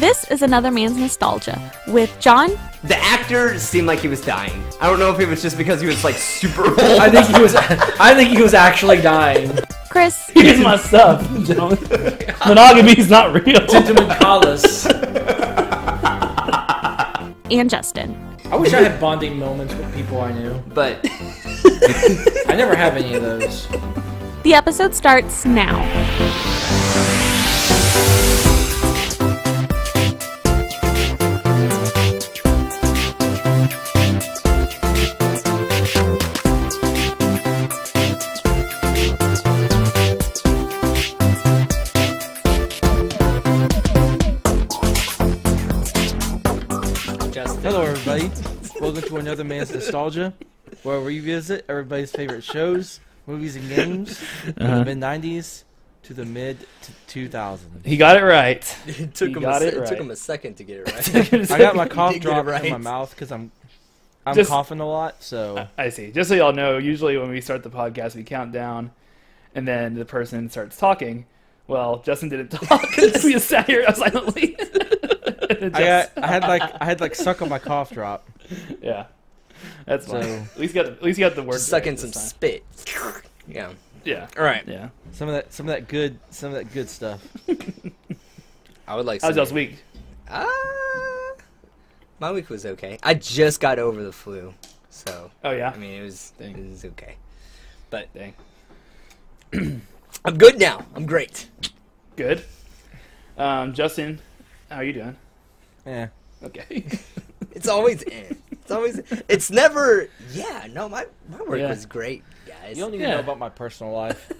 This is Another Man's Nostalgia with John. The actor seemed like he was dying. I don't know if it was just because he was like super old. I think he was actually dying. Chris. Here's my stuff. Monogamy is not real. Benjamin Collis. And Justin. I wish I had bonding moments with people I knew, But I never have any of those. The episode starts now. Hello, everybody. Welcome to Another Man's Nostalgia, where we revisit everybody's favorite shows, movies, and games from the mid-90s to the mid-2000s. He got it right. It took him a second to get it right. I got my cough Did get it drop right. in my mouth because I'm Just- coughing a lot, so... I see. Just so y'all know, usually when we start the podcast, we count down, and then the person starts talking. Well, Justin didn't talk. We just sat here silently. I had suck on my cough drop. Yeah, that's fine. So- At least you got the word. Just suck in right some this time. spit. Yeah. Yeah. All right. Yeah. Some of that good stuff. I would like. How's some- y'all's week? My week was okay. I just got over the flu, so Oh yeah. I mean it was okay. But Dang. I'm good now. I'm great. Good. Justin, how are you doing? Yeah. Okay. It's always it's never. Yeah. No, my work Yeah. was great, guys. You don't need to Yeah. know about my personal life.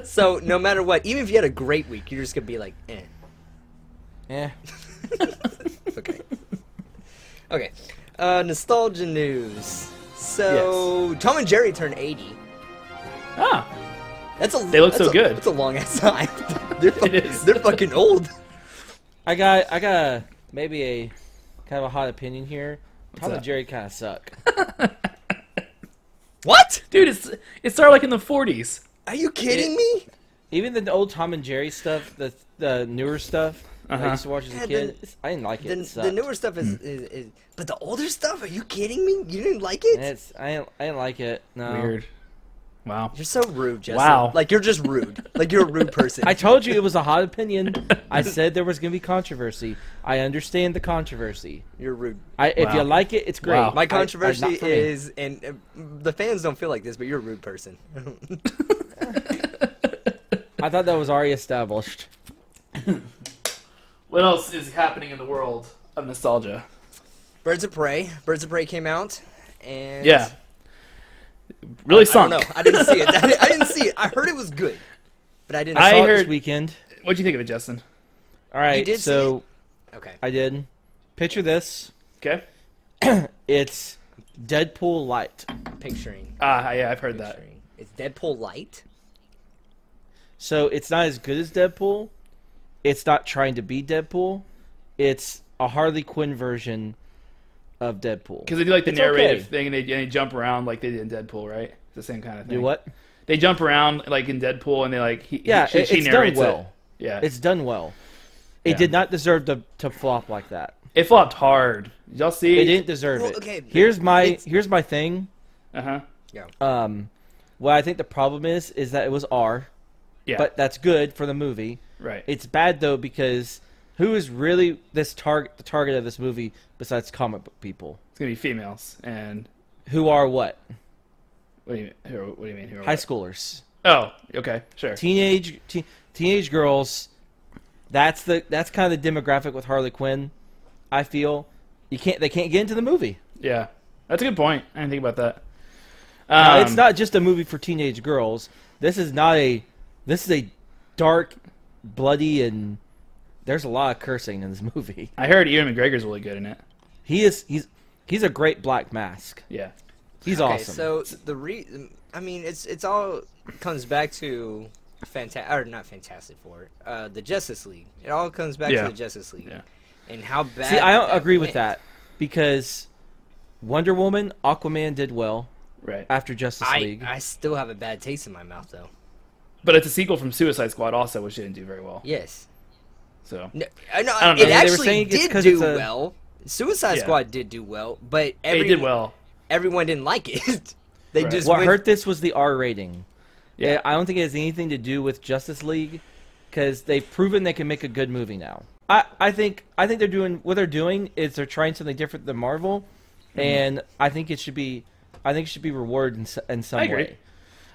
So no matter what, even if you had a great week, you're just gonna be like, eh. Yeah. Okay. Okay. Nostalgia news. So Tom and Jerry turned 80. Ah. They look so good. That's a long ass time. They're It is. They're fucking old. I got maybe a kind of a hot opinion here. Tom that? and Jerry kind of suck. What? Dude, it started like in the 40s. Are you kidding me? Even the old Tom and Jerry stuff, the newer stuff I used to watch as a Yeah, kid, the- I didn't like it. It The sucked. newer stuff is, but the older stuff. Are you kidding me? You didn't like it? I didn't like it. No. Weird. Wow. You're so rude, Justin. Wow. Like you're just rude. Like you're a rude person. I told you it was a hot opinion. I said there was gonna be controversy. I understand the controversy. You're rude. If you Wow. like it, it's great. Wow. My not controversy for me. is, and the fans don't feel like this, but you're a rude person. I thought that was already established. What else is happening in the world of nostalgia? Birds of Prey. Birds of Prey came out, and Yeah. Really I sunk. don't know. I didn't see it. I didn't see it. I heard it was good, but I didn't. I I saw it heard- this weekend. What'd you think of it, Justin? All right, did see so Okay. I did. Picture this. Okay. It's Deadpool light. Picturing. Yeah, I've heard that. Picturing. It's Deadpool light. So it's not as good as Deadpool. It's not trying to be Deadpool. It's a Harley Quinn version of Deadpool. Because they do like the It's narrative okay. thing, and they jump around like they did in Deadpool, right? It's the same kind of thing. Do what? They jump around like in Deadpool, and they like Yeah, she it's done narrates well. it. Yeah, It's done well. It Yeah. did not deserve to flop like that. it flopped hard. Did y'all see? It didn't deserve Well, it. okay, Here's my it's- thing. Uh huh. What I think the problem is that it was R, Yeah. but that's good for the movie. right. It's bad though because who is really the target of this movie besides comic book people? It's gonna be females, and Who are what? what do you mean? What do you mean? Who are High what? schoolers, Oh, okay, sure. teenage girls. That's kind of the demographic with Harley Quinn. I feel they can't get into the movie. Yeah, that's a good point. I didn't think about that. It's not just a movie for teenage girls. This is a dark, bloody, and there's a lot of cursing in this movie. I heard Ewan McGregor's really good in it. He's a great Black Mask. Yeah. He's Okay, awesome. so I mean, it's all comes back to not Fantastic Four, the Justice League. It all comes back Yeah. to the Justice League. Yeah. And how bad. See, I don't agree with went. that because Wonder Woman, Aquaman did well Right. after Justice League. I still have a bad taste in my mouth, though. But it's a sequel from Suicide Squad also, which didn't do very well. Yes. So No, I don't know. it They were actually saying it's did 'cause do it's a- well. Suicide Yeah. Squad did do well, but it did well. everyone didn't like it. They Right. just What went, hurt this was the R rating. Yeah. Yeah, I don't think it has anything to do with Justice League, because they've proven they can make a good movie now. I think they're doing what they're doing is they're trying something different than Marvel, and I think it should be rewarded in some I agree. way.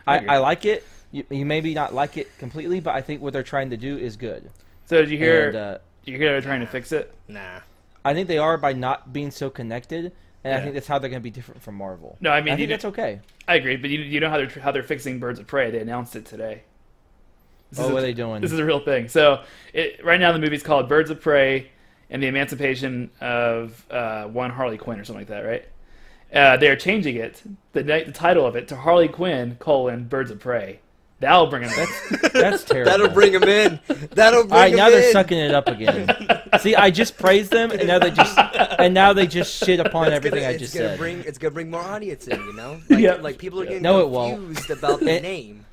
I agree. I like it. You maybe not like it completely, but I think what they're trying to do is good. So did you hear? And, Did you hear they're trying to fix it? nah. I think they are by not being so connected, and I Yeah. think that's how they're going to be different from Marvel. No, I mean, I you think know- that's okay. I agree, but you know how they're fixing Birds of Prey? They announced it today. This Oh, is what a- are they doing? This is a real thing. So right now the movie's called Birds of Prey and the Emancipation of one Harley Quinn or something like that, right? They're changing it, the title of it, to Harley Quinn: Birds of Prey. That'll bring them. That's terrible. That'll bring him in. That'll bring All right, him now in. they're sucking it up again. See, I just praised them, and now they just shit upon everything I just said. It's gonna bring more audience in, you know. Like, Yeah. like people are getting No, it won't. confused about the It- name.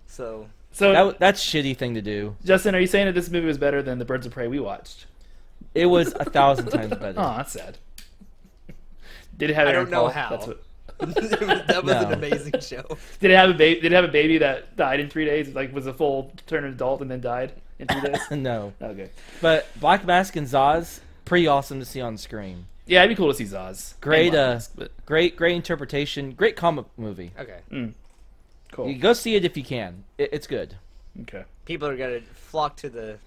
So So That's a shitty thing to do. Justin, are you saying that this movie was better than the Birds of Prey we watched? It was 1,000 times better. Oh, that's sad. Did it have? I Aaron don't know Paul? how. That's what, that was an No. amazing show. did it have a baby? Did it have a baby that died in 3 days? Like was a full turned adult and then died in 3 days? No, Okay. but Black Mask and Zaz, pretty awesome to see on screen. Yeah, it'd be cool to see Zaz. Great, And Black Mask, but Great interpretation. Great comic movie. Okay. cool. You go see it if you can. It's good. Okay. People are gonna flock to the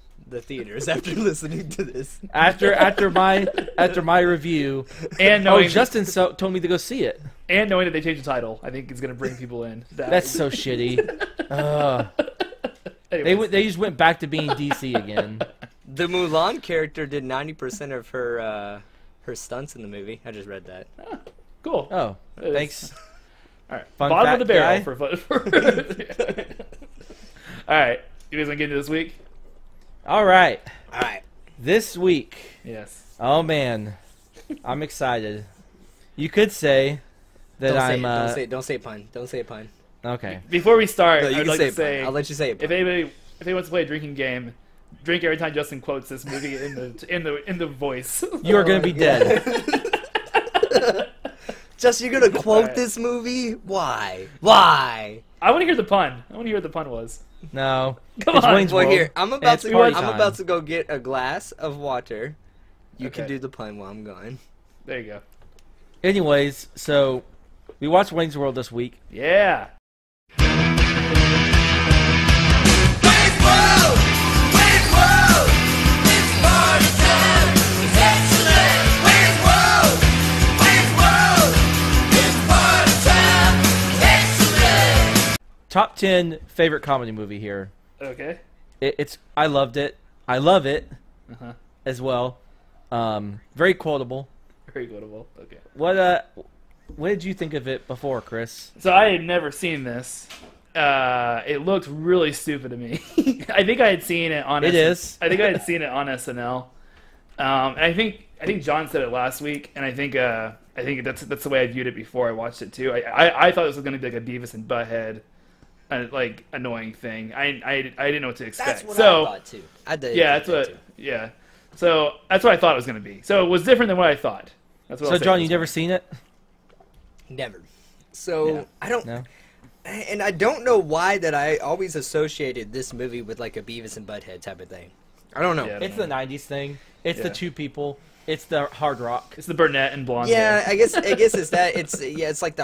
theaters after listening to this. After my review, And oh, knowing Justin told me to go see it. and knowing that they changed the title, I think is going to bring people in. That's so shitty. Anyways. They just went back to being DC again. The Mulan character did 90% of her stunts in the movie. I just read that. Cool. Oh, It's- thanks. All right. Fun Bottom of the fact barrel guy. for All right. You guys want to get into this week? All right, All right. this week. Yes. Oh man, I'm excited. You could say that Don't say I'm. it. Don't say pun. Don't say a pun. Okay. Before we start, No, you I'd can like say to a say pun. I'll let you say it. if anybody wants to play a drinking game, drink every time Justin quotes this movie in the voice. You are gonna be dead. Just you're gonna quote Alright. this movie? Why? Why? I want to hear the pun. I want to hear what the pun was. No. Come It's on. Wayne's Well, World. here I'm and about it's to. party I'm time. about to go get a glass of water. You can Okay. do the pun while I'm gone. There you go. Anyways, so we watched Wayne's World this week. Yeah. Top 10 favorite comedy movie here. Okay. It's I loved it. I love it Uh-huh. as well. Very quotable. Very quotable. Okay. What did you think of it before, Chris? So I had never seen this. It looked really stupid to me. I think I had seen it on. It is. I think I had seen it on SNL. And I think John said it last week, and I think that's the way I viewed it before I watched it too. I thought this was going to be like a Beavis and Butthead, like annoying thing. I didn't know what to expect. That's what so I thought too. I did. yeah, that's think what that too. yeah. So that's what I thought it was going to be. So it was different than what I thought. That's what So I'll say John, at you this never point. seen it? Never. So Yeah. I don't. No. And I don't know why that I always associated this movie with like a Beavis and Butthead type of thing. I don't know. Yeah. It's the 90s thing. It's the Yeah. two people. It's the hard rock. It's the brunette and blonde. Yeah, hair. I guess it's that. It's like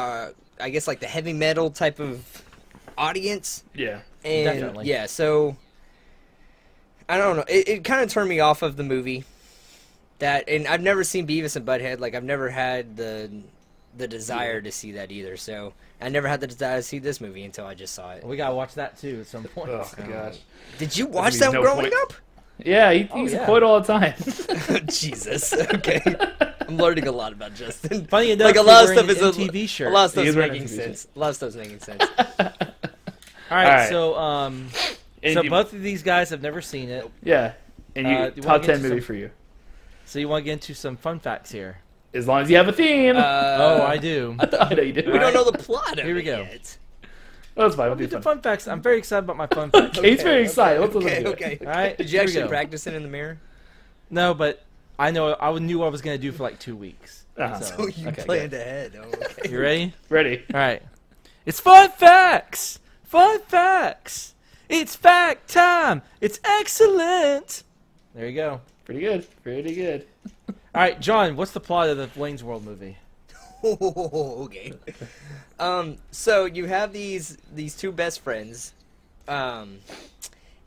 the heavy metal type of audience. Yeah. And Definitely. yeah, so I don't know. It kind of turned me off of the movie. And I've never seen Beavis and Butthead. Like I've never had the desire to see that either. So I never had the desire to see this movie until I just saw it. We gotta watch that too at some point. Oh my gosh. Did you watch means that no growing point. up? Yeah, he Oh, used yeah. to quote all the time. Jesus. Okay. I'm learning a lot about Justin. Funny enough, like a he's lot of wearing stuff is an MTV shirt. A lot of He stuff's is wearing making an MTV shirt. sense. A lot of stuff's making sense. All right, Alright. so And so you- both of these guys have never seen it. Yeah. And you do you wanna top get 10 to movie some- for you. So you want to get into some fun facts here? As long as you have a theme. Oh, I do. I know you do. we don't know the plot of Here we it go. yet. Oh, that's fine. It'll Let's be get to fun. fun facts. I'm very excited about my fun facts. He's very excited. Let's Okay, listen to okay. it. All right, Did you here we actually go. practice it in the mirror? No, but I knew what I was gonna do for like 2 weeks. Uh-huh. So you okay, planned good. ahead. Oh, okay. You ready? Ready? All right. It's fun facts. Fun facts. It's fact time. It's excellent. There you go. Pretty good. Pretty good. All right, John. What's the plot of the Wayne's World movie? Okay. So you have these two best friends, and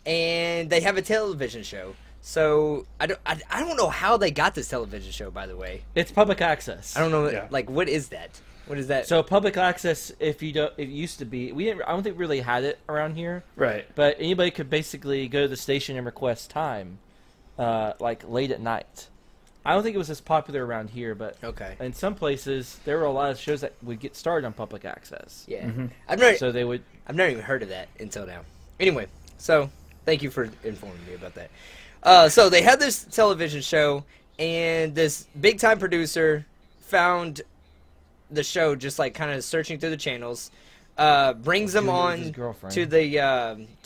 they have a television show. So I don't know how they got this television show. By the way, It's public access. I don't know. Yeah. Like, what is that? What is that? So public access, if you don't, it used to be. I don't think we really had it around here. Right. But anybody could basically go to the station and request time, like late at night. I don't think it was as popular around here, but Okay. in some places there were a lot of shows that would get started on public access. Yeah. Mm-hmm. So they would. I've never even heard of that until now. Anyway, so thank you for informing me about that. So they had this television show, and this big time producer found the show just like kind of searching through the channels, brings them Doing it with on his girlfriend. to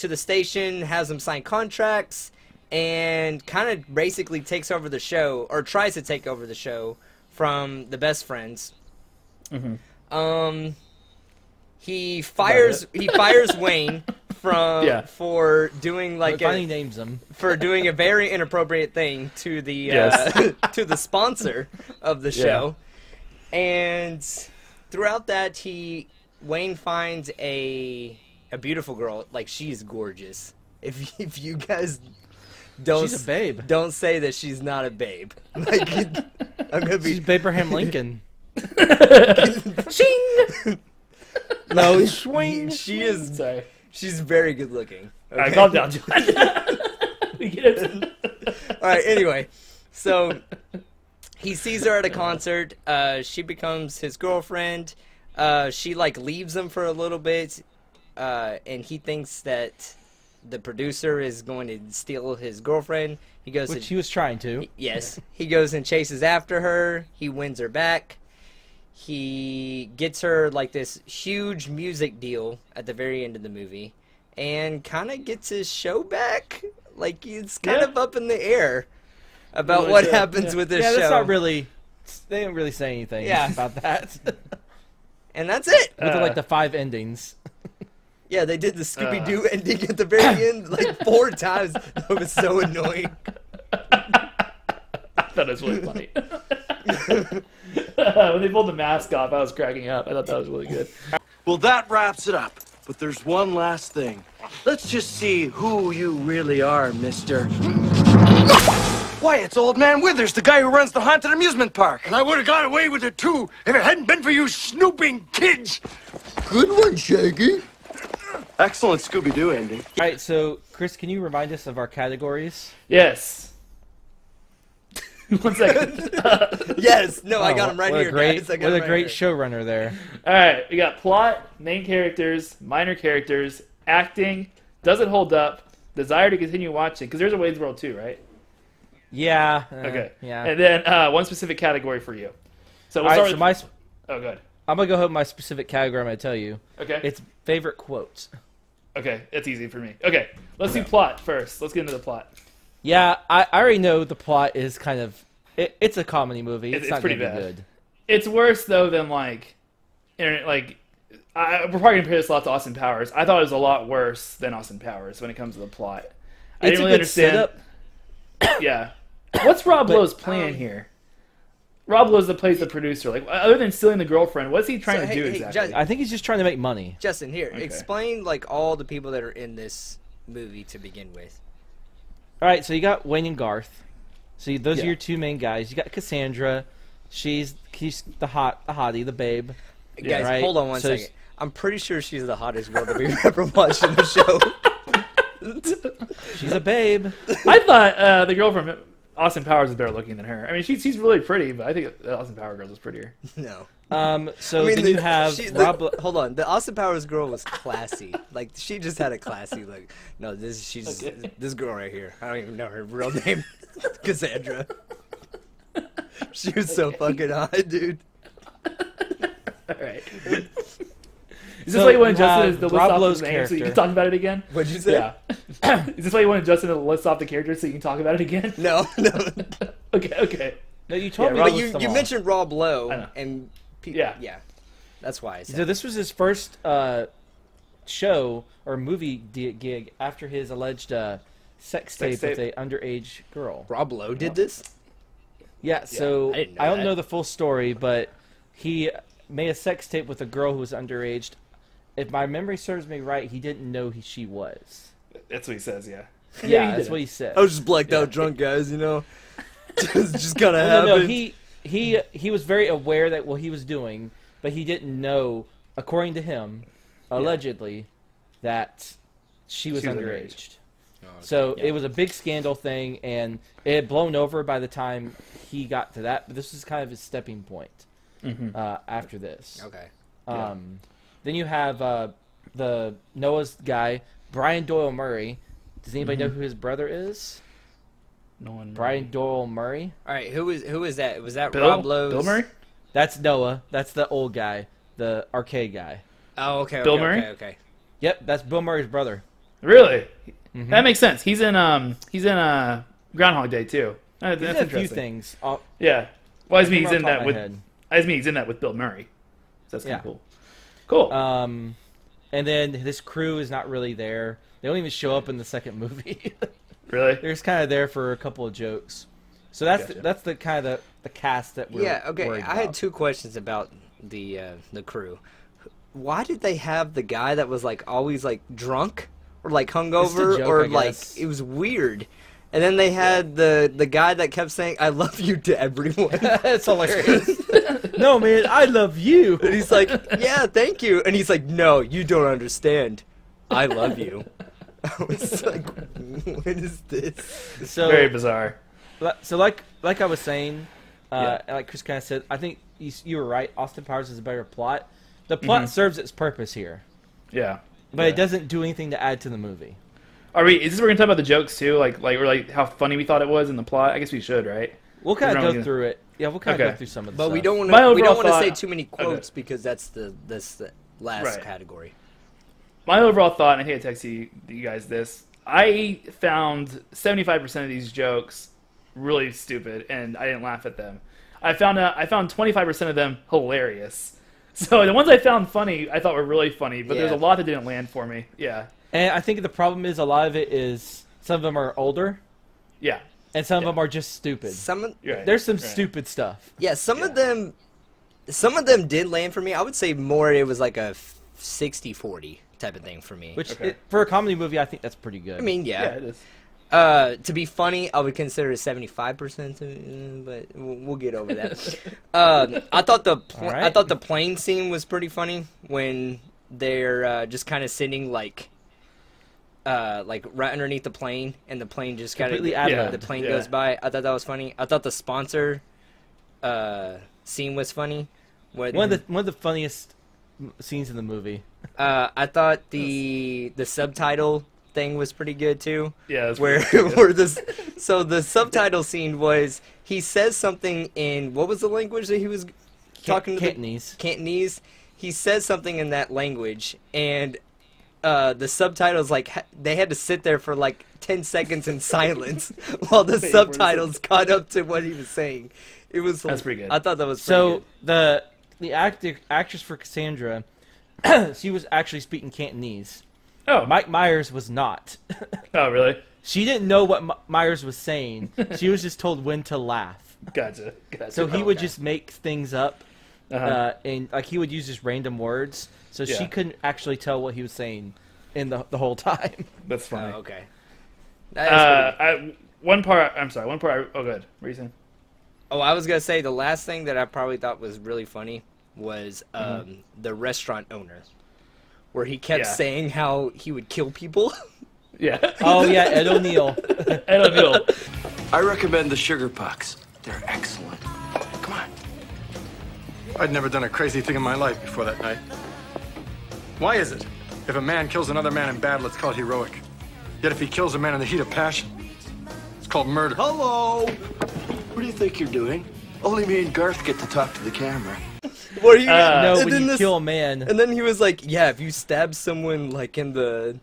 the station, has them sign contracts, and kind of basically takes over the show, or tries to take over the show from the best friends. Mm-hmm. He fires Wayne for doing like finally names them. for doing a very inappropriate thing to the Yes. to the sponsor of the show. And throughout that, Wayne finds a beautiful girl. Like, she's gorgeous. If you guys don't She's a babe. don't say that she's not a babe. Like, I'm gonna be She's Abraham Lincoln. no Swing. She is. Sorry. She's very good looking. All right, okay? calm down, John. We get it. All right. Anyway, so he sees her at a concert. She becomes his girlfriend. She like leaves him for a little bit, and he thinks that the producer is going to steal his girlfriend. He goes, Which he was trying to. yes. He goes and chases after her. He wins her back. He gets her like this huge music deal at the very end of the movie, and kind of gets his show back. Like, it's kind of up in the air about Well, what yeah. happens with this Yeah, show. that's not really. They didn't really say anything Yeah. about that. With And that's it. like the 5 endings. Yeah, they did the Scooby-Doo ending at the very end like 4 times. That was so annoying. That was really funny. When they pulled the mask off, I was cracking up. I thought that was really good. Well, that wraps it up. But there's one last thing. Let's just see who you really are, mister. Why, it's Old Man Withers, the guy who runs the haunted amusement park. And I would have got away with it too if it hadn't been for you snooping kids. Good one, Shaggy. Excellent Scooby-Doo ending. All right, so Chris, can you remind us of our categories? Yes. 1 second. Yes, no, I got Oh, him right what here, a great, guys. I got what him a right great here. showrunner there. All right, we got plot, main characters, minor characters, acting, does it hold up, desire to continue watching, because there's a Wayne's World 2, right? Yeah. Okay. Yeah. And then one specific category for you. So we'll All right, start so with... my, Oh, good. I'm gonna go ahead with my specific category. I'm gonna tell you. Okay. It's favorite quotes. Okay, that's easy for me. Okay, let's do plot first. Let's get into the plot. Yeah, I already know the plot is kind of. It's a comedy movie. It's, It's not pretty gonna be bad. good. It's worse though than like, internet like. We're probably gonna compare this a lot to Austin Powers. I thought it was a lot worse than Austin Powers when it comes to the plot. I It's didn't a really good understand. setup. Yeah. What's Rob Lowe's plan here? Rob Lowe's that plays the producer. Like, other than stealing the girlfriend, what's he trying So, to do hey, exactly? Justin, I think he's just trying to make money. Justin, here, Okay. explain like all the people that are in this movie to begin with. All right, so you got Wayne and Garth. So those Yeah. are your two main guys. You got Cassandra. She's the hottie, the babe. Guys, right. hold on one So second. I'm pretty sure she's the hottest girl that we've ever watched in the show. She's a babe. I thought the girl from Austin Powers is better looking than her. I mean, she's really pretty, but I think the Austin Powers girl is prettier. No. So then you have Rob. Hold on, the Austin Powers girl was classy. Like, she just had a classy look. No, this girl right here. I don't even know her real name. Cassandra. She was so fucking hot, dude. All right. Is this why you wanted you have Justin to list Rob off Lowe's the names so you character. can talk about it again? What'd you say? Yeah. Is this why you wanted Justin to list off the characters so you can talk about it again? No, no. Okay. No, you told Yeah, me. Rob to But list them you all. mentioned Rob I Lowe know. and Yeah. That's why I said. So this was his first show or movie gig after his alleged sex tape with tape. a underage girl. Rob Lowe did this. Yeah, so I didn't know I don't that. know the full story, but he made a sex tape with a girl who was underage. If my memory serves me right, he didn't know who she was. That's what he says, yeah. Yeah, he that's did. what he said. I was just blacked out drunk, guys. You know, just kind of No, happened. he was very aware that what he was doing, but he didn't know, according to him, allegedly, that she was She was underage. So it was a big scandal thing, and it had blown over by the time he got to that. But this was kind of his stepping point after this. Okay. Then you have the Noah's guy, Brian Doyle Murray. Does anybody know who his brother is? No one. Brian Doyle Murray. All right. Who is that? Was that Bill? Rob Lowe's? Bill Murray? That's Noah. That's the old guy, the arcade guy. Oh, okay. Bill okay, Murray? Okay. Yep, that's Bill Murray's brother. Really? Mm-hmm. That makes sense. He's in Groundhog Day too. That's He's in a few interesting. things. Yeah. Well, I mean, he's From in off the top that of with. my head. I mean, he's in that with Bill Murray. So that's kind Yeah. of cool. Cool. And then this crew is not really there. They don't even show up in the second movie. really? They're just kind of there for a couple of jokes. So that's Gotcha. that's the kind of the cast that we're Yeah. Okay. worried I had about. 2 questions about the crew. Why did they have the guy that was like always like drunk or like hungover joke, or I like guess. it was weird? And then they had the guy that kept saying "I love you" to everyone. It's hilarious. No, man, I love you. And he's like, "Yeah, thank you." And he's like, "No, you don't understand. I love you." I was like, "What is this?" So Very bizarre. So like I was saying, Yeah. like Chris kind of said, I think you were right. Austin Powers is a better plot. The plot serves its purpose here, Yeah. but Yeah. it doesn't do anything to add to the movie. Is this where we're gonna talk about the jokes too? Like how funny we thought it was in the plot? I guess we should, right? We'll kind of We're go gonna- through it. Yeah, we'll kind of Okay. go through some of the But stuff. we don't want My to. We overall don't want to say thought- too many Okay. quotes because that's the last Right. category. My overall thought, and I think I texted you guys this. I found 75% of these jokes really stupid, and I didn't laugh at them. I found 25% of them hilarious. So the ones I found funny, I thought were really funny, but there's a Yeah. lot that didn't land for me. Yeah, And I think the problem is a lot of it is some of them are older, yeah, and some of them are just stupid. Some of, you're right. There's some Right. stupid stuff. yeah, some of them did land for me. I would say more. It was like a 60-40 type of thing for me. Which Okay. for a comedy movie, I think that's pretty good. I mean, Yeah, yeah. it is. To be funny, I would consider it 75%, but we'll get over that. I thought All right. I thought the plane scene was pretty funny when they're just kind of sitting like right underneath the plane, and the plane just kind of Completely ad-libbed. the plane Yeah. goes by. I thought that was funny. I thought the sponsor scene was funny. When, one of the funniest scenes in the movie. I thought the subtitle thing was pretty good too. Yeah, that's Where pretty good. where this so the subtitle scene was he says something in what was the language that he was talking to Cantonese. Cantonese. He says something in that language, and the subtitles they had to sit there for like 10 seconds in silence while the subtitles caught up to what he was saying. It was That's pretty good. I thought that was pretty So the actress for Cassandra, she was actually speaking Cantonese. Oh, Mike Myers was not. oh, really? She didn't know what Myers was saying. She was just told when to laugh. Gotcha. So he would Okay. just make things up, Uh-huh. and like he would use just random words. So Yeah. she couldn't actually tell what he was saying in the whole time. That's good. funny. Oh, okay. That is pretty One part. I'm sorry. One part. Oh, good. What are you saying? Oh, I was gonna say the last thing that I probably thought was really funny was the restaurant owner, where he kept Yeah. saying how he would kill people. Yeah. Oh yeah, Ed O'Neill. Ed O'Neill. I recommend the sugar pucks. They're excellent. Come on. I'd never done a crazy thing in my life before that night. Why is it? If a man kills another man in battle, it's called heroic. Yet if he kills a man in the heat of passion, it's called murder. Hello. What do you think you're doing? Only me and Garth get to talk to the camera. Where he, No, and when then you this- kill a man. And then he was like, "Yeah, if you stab someone like in the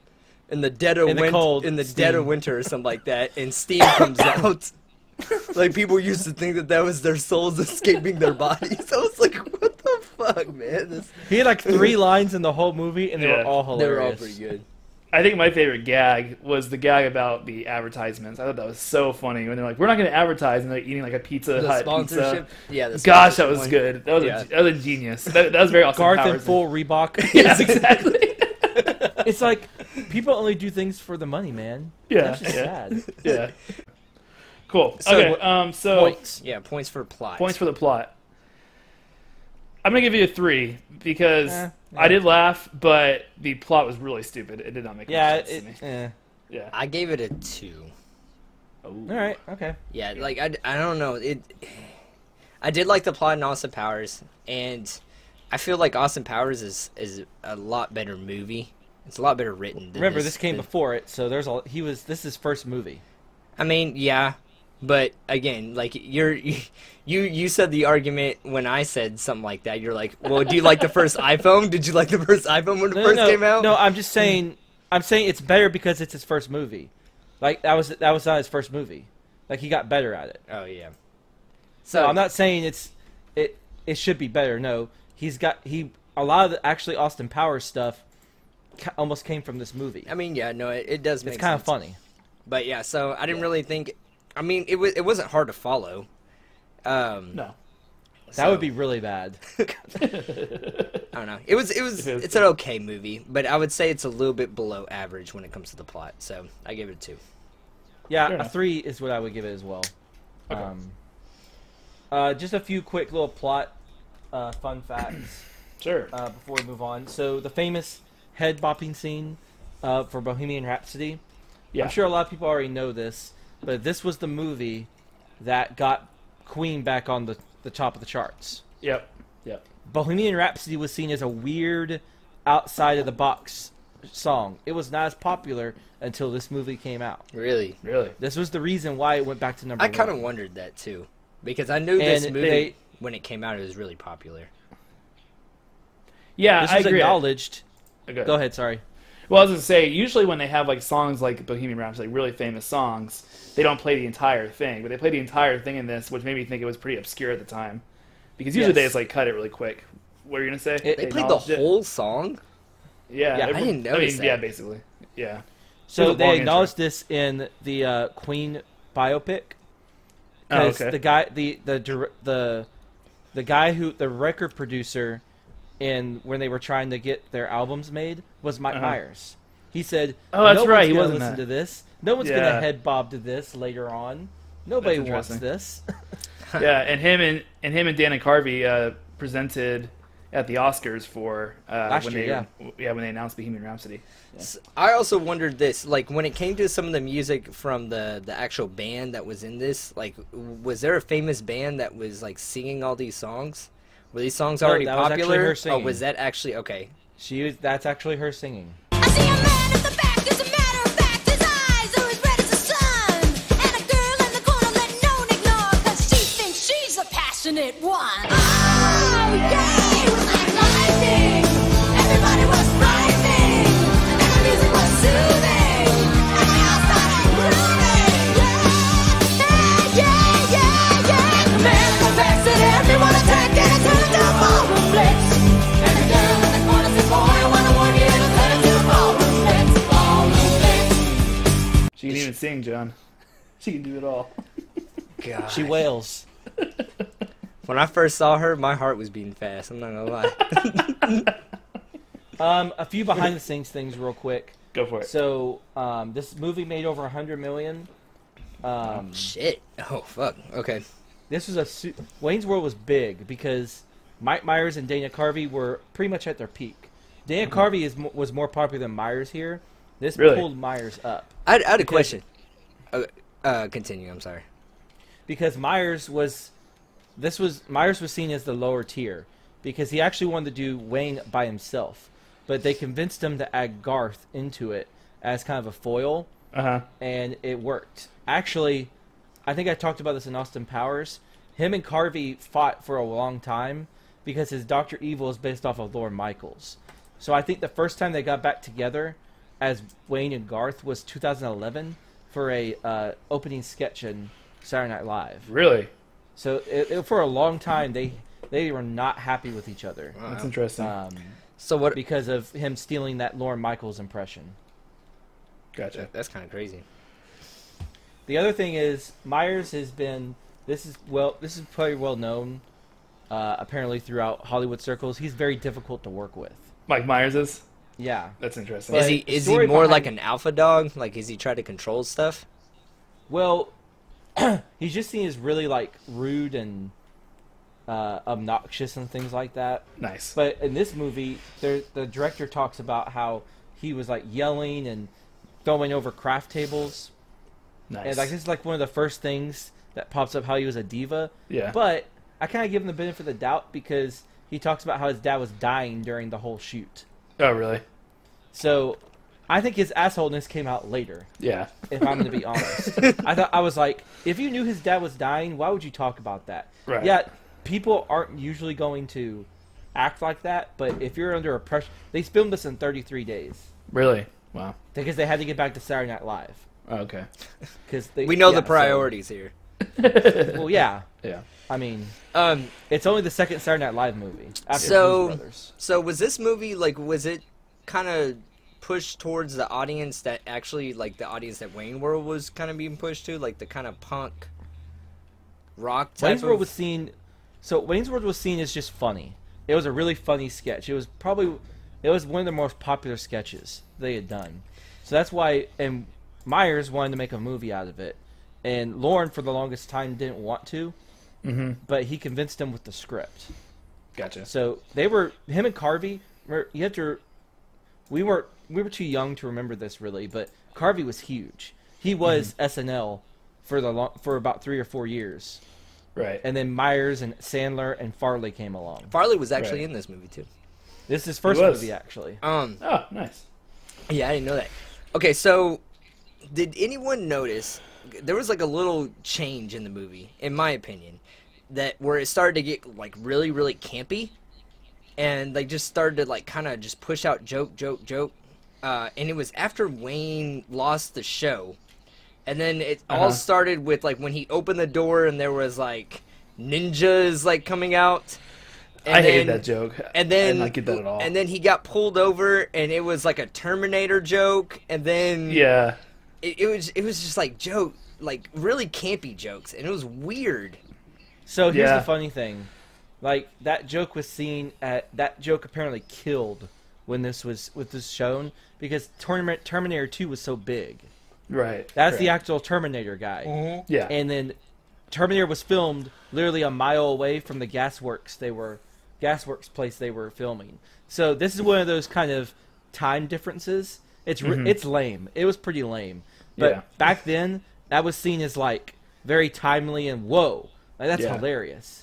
dead of In the winter, cold, dead steam. of winter or something like that, and steam comes out." Like people used to think that was their souls escaping their bodies. I was like, "What the fuck, man?" He had like 3 lines in the whole movie, and they Yeah. were all They hilarious. were all pretty good. I think my favorite gag was the gag about the advertisements. I thought that was so funny when they're like, "We're not going to advertise," and they're eating like a Pizza The Hut sponsorship, pizza. yeah. The Gosh, that sponsorship was one. good. That was, Yeah. that was a genius. That was very awesome. Garth in Powers. full Reebok. Yes, exactly. It's like people only do things for the money, man. Yeah, That's just yeah. sad. Yeah. Cool. So Okay. what- So Points. Yeah, points for plot. points for the plot. I'm gonna give you a 3 because Eh, I did laugh, but the plot was really stupid. It did not make Yeah. much sense to me. Yeah. I gave it a 2. All right. Okay. Yeah, like I don't know. I did like the plot in Austin Powers, and I feel like Austin Powers is a lot better movie. It's a lot better written. Than Remember, this came than- before it, so there's all. This is his first movie. I mean, yeah, but again, like you said the argument when I said something like that. You're like, well, do you like the first iPhone? Did you like the first iPhone when it first came out? No, I'm just saying. I'm saying it's better because it's his first movie. Like that was not his first movie. Like he got better at it. Oh yeah. So I'm not saying it should be better. No, a lot of the actually Austin Powers stuff almost came from this movie. I mean, yeah, no, it does make It's kind of sense. funny. But yeah, so I didn't really think. I mean, it wasn't hard to follow. No. That would be really bad. I don't know. It's an okay movie, but I would say it's a little bit below average when it comes to the plot. So I gave it a 2. Yeah, Fair a enough. 3 is what I would give it as well. Okay. Just a few quick little plot fun facts Sure. before we move on. So the famous head bopping scene for Bohemian Rhapsody. Yeah. I'm sure a lot of people already know this, but this was the movie that got Queen back on the top of the charts. Yep. Yep. Bohemian Rhapsody was seen as a weird, outside of the box song. It was not as popular until this movie came out. Really, Really. This was the reason why it went back to number I 1. kind of wondered that too, because I knew this And movie when it came out, it was really popular. Yeah, This I was agree. acknowledged. Okay. Go ahead, sorry. Well, I was gonna say, usually when they have like songs like Bohemian Rhapsody, like really famous songs, they don't play the entire thing, but they play the entire thing in this, which made me think it was pretty obscure at the time, because usually they Yes. just like cut it really quick. What are you gonna say? They played the acknowledged it? whole song. Yeah, Yeah, I didn't notice Yeah, that. basically. Yeah. It So was a they long acknowledged this in the Queen biopic. Oh, 'Cause okay. the guy, the guy who the record producer, in when they were trying to get their albums made, was Mike Uh-huh. Myers. He said, Oh, that's no right, one's he gonna was in listen that. to this. No one's Yeah. gonna head bob to this later on. Nobody That's wants interesting. this." Yeah, and him and Dana Carvey presented at the Oscars for Last when year, when they announced Bohemian Rhapsody. I also wondered this, like when it came to some of the music from the actual band that was in this, like was there a famous band that was like singing all these songs? Were these songs No, already that was actually popular? her Oh, singing. was that actually okay? That's actually her singing. I see a man at the back, as a matter of fact, his eyes are as red as the sun. And a girl in the corner let no one ignore, 'cause she thinks she's the passionate one. Oh, yeah, it was like lightning. Everybody was frightening, and the music was soothing, and we all started grooving. Yeah, yeah, yeah, yeah. The man in the back said everyone attack, and it turned into a ballroom blitz. And the girl in the corner said, boy, I wanna warn you, it'll turn into a ballroom blitz, ballroom blitz. She can even sing, John. She can do it all. God. She wails. When I first saw her, my heart was beating fast. I'm not gonna lie. A few behind the scenes things real quick. Go for it. So this movie made over 100 million. Shit. Oh fuck. Okay. This was Wayne's World was big because Mike Myers and Dana Carvey were pretty much at their peak. Dana Carvey was more popular than Myers here. This Really? pulled Myers up I had a question. Continue. I'm sorry. because Myers was seen as the lower tier because he actually wanted to do Wayne by himself, but they convinced him to add Garth into it as kind of a foil, and it worked. Actually, I think I talked about this in Austin Powers. Him and Carvey fought for a long time, because his Dr. Evil is based off of Lorne Michaels. So I think the first time they got back together as Wayne and Garth was 2011 for a opening sketch in Saturday Night Live. Really? So for a long time they were not happy with each other That's interesting. So what? because of him stealing that Lorne Michaels impression. Gotcha. That's kind of crazy. The other thing is Myers has been this is probably well known apparently throughout Hollywood circles. He's very difficult to work with. Mike Myers is? Yeah. That's interesting. But- Is the he story more behind- like an alpha dog? Like, is he trying to control stuff? Well, he's just seen as really like rude and obnoxious and things like that. Nice. But in this movie, the director talks about how he was like yelling and throwing over craft tables. Nice. And like this is like one of the first things that pops up how he was a diva. Yeah. But I kind of give him the benefit of the doubt because he talks about how his dad was dying during the whole shoot. Oh, really? So I think his assholeness came out later, Yeah. if I'm going to be honest. I was like, if you knew his dad was dying, why would you talk about that? Right. Yeah, people aren't usually going to act like that, but if you're under a pressure, they filmed this in 33 days Really? Wow. because they had to get back to Saturday Night Live. Oh, okay. Because We know the priorities here. Well, yeah. Yeah. I mean, Um, it's only the second Saturday Night Live movie after So- Blues Brothers. so was this movie like? Was it kind of pushed towards the audience that actually like the audience that Wayne World was kind of being pushed to, like the kind of punk rock type Wayne's World of? was seen. So Wayne's World was seen as just funny. It was a really funny sketch. It was one of the most popular sketches they had done. So that's why. And Myers wanted to make a movie out of it, and Lorne for the longest time didn't want to, but he convinced him with the script. Gotcha. So him and Carvey. You have to. We were too young to remember this really, but Carvey was huge. He was SNL for about 3 or 4 years. Right. And then Myers and Sandler and Farley came along. Farley was actually Right. in this movie too. This is his first was. movie, actually. Um, Oh, nice. yeah, I didn't know that. Okay, so did anyone notice there was like a little change in the movie, in my opinion, that where it started to get like really, really campy, and like just started to like kind of just push out joke, and it was after Wayne lost the show, and then it all started with like when he opened the door and there was like ninjas like coming out. And I hated then- that joke. And then I did not get that at all. And then he got pulled over, and it was like a Terminator joke. And then Yeah. it was just like joke, like really campy jokes, and it was weird. So here's Yeah. the funny thing. Like, that joke that joke apparently killed when this was shown because Terminator 2 was so big. Right. That's the Right. actual Terminator guy. Yeah. And then Terminator was filmed literally a mile away from the gasworks place they were filming. So this is one of those kind of time differences. It's lame. It was pretty lame. But Yeah. back then, that was seen as like very timely and whoa, like that's Yeah. hilarious.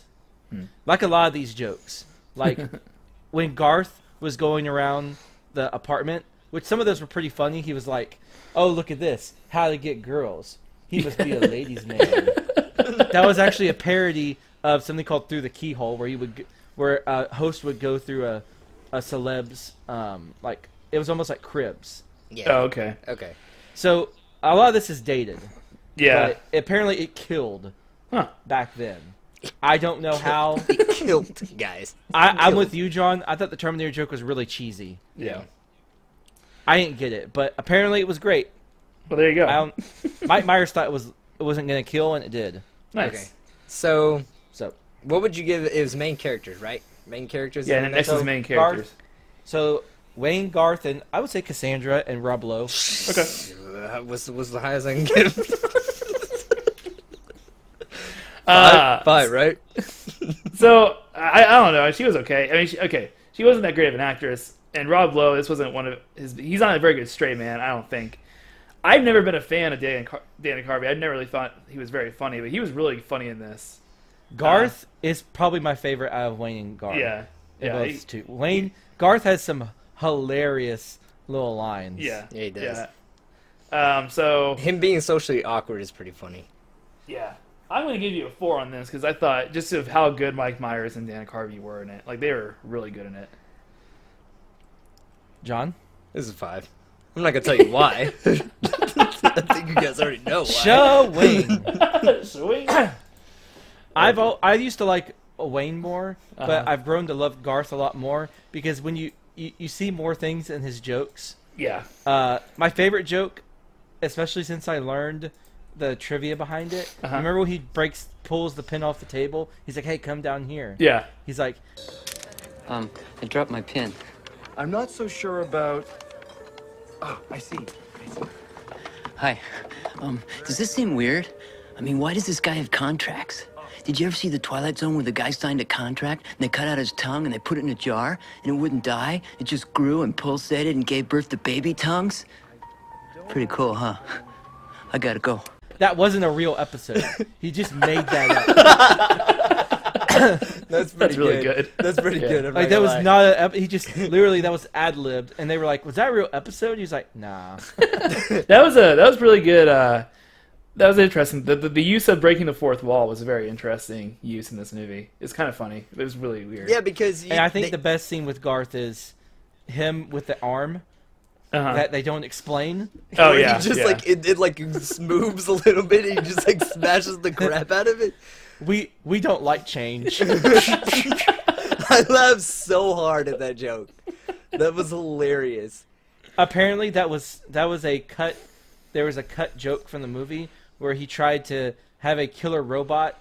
Like a lot of these jokes, like when Garth was going around the apartment, which some of those were pretty funny. He was like, "Oh, look at this! How to get girls? He must be a ladies' man." That was actually a parody of something called Through the Keyhole, where a host would go through a celeb's like it was almost like Cribs. Yeah. Oh, okay. Okay. So a lot of this is dated. Yeah. But apparently it killed Huh. back then. I don't know how. Killed, guys. I'm with you, John. I thought the Terminator joke was really cheesy. Yeah. I didn't get it, but apparently it was great. Well, there you go. Mike Myers thought it wasn't going to kill, and it did. Nice. Okay. So, So what would you give? It was main characters, right? Main characters. Yeah, in and the next is So, main Garth- characters. So Wayne, Garth, and I would say Cassandra and Rob Lowe. Okay. was the highest I can give. Five, right? So I don't know. She was okay. I mean, she wasn't that great of an actress. And Rob Lowe, this wasn't one of his. He's not a very good straight man. I don't think. I've never been a fan of Dana Carvey. I never really thought he was very funny, but he was really funny in this. Garth is probably my favorite out of Wayne and Garth. Yeah. Yeah. Those two. Garth has some hilarious little lines. Yeah. Yeah, he does. Yeah. So Him being socially awkward is pretty funny. yeah. I'm going to give you a 4 on this because I thought just of how good Mike Myers and Dana Carvey were in it. Like, they were really good in it. John? This is a 5. I'm not gonna tell you why. I think you guys already know why. Showing. Sweet. I used to like Wayne more, but Uh-huh. I've grown to love Garth a lot more because when you see more things in his jokes. Yeah. My favorite joke, especially since I learned the trivia behind it. Uh-huh. Remember when he pulls the pin off the table? He's like, "Hey, come down here." Yeah. He's like, I dropped my pin. I'm not so sure about... Oh, I see. Hi. Does this seem weird? I mean, why does this guy have contracts? Did you ever see The Twilight Zone where the guy signed a contract and they cut out his tongue and they put it in a jar and it wouldn't die? It just grew and pulsated and gave birth to baby tongues? Pretty cool, huh? I gotta go. that wasn't a real episode. He just made that up. That's pretty really good. That's pretty Yeah. good. I'm Like not that gonna was lie. not a. He just literally that was ad libbed, and they were like, "Was that a real episode?" He's like, "Nah." That was really good. That was interesting. The use of breaking the fourth wall was a very interesting use in this movie. It's kind of funny. It was really weird. Yeah, because And I think the best scene with Garth is him with the arm Uh-huh. that they don't explain. Oh where yeah. he just yeah. like it like moves a little bit and he just like smashes the crap out of it. We don't like change. I laughed so hard at that joke. That was hilarious. Apparently, that was a cut. There was a cut joke from the movie where he tried to have a killer robot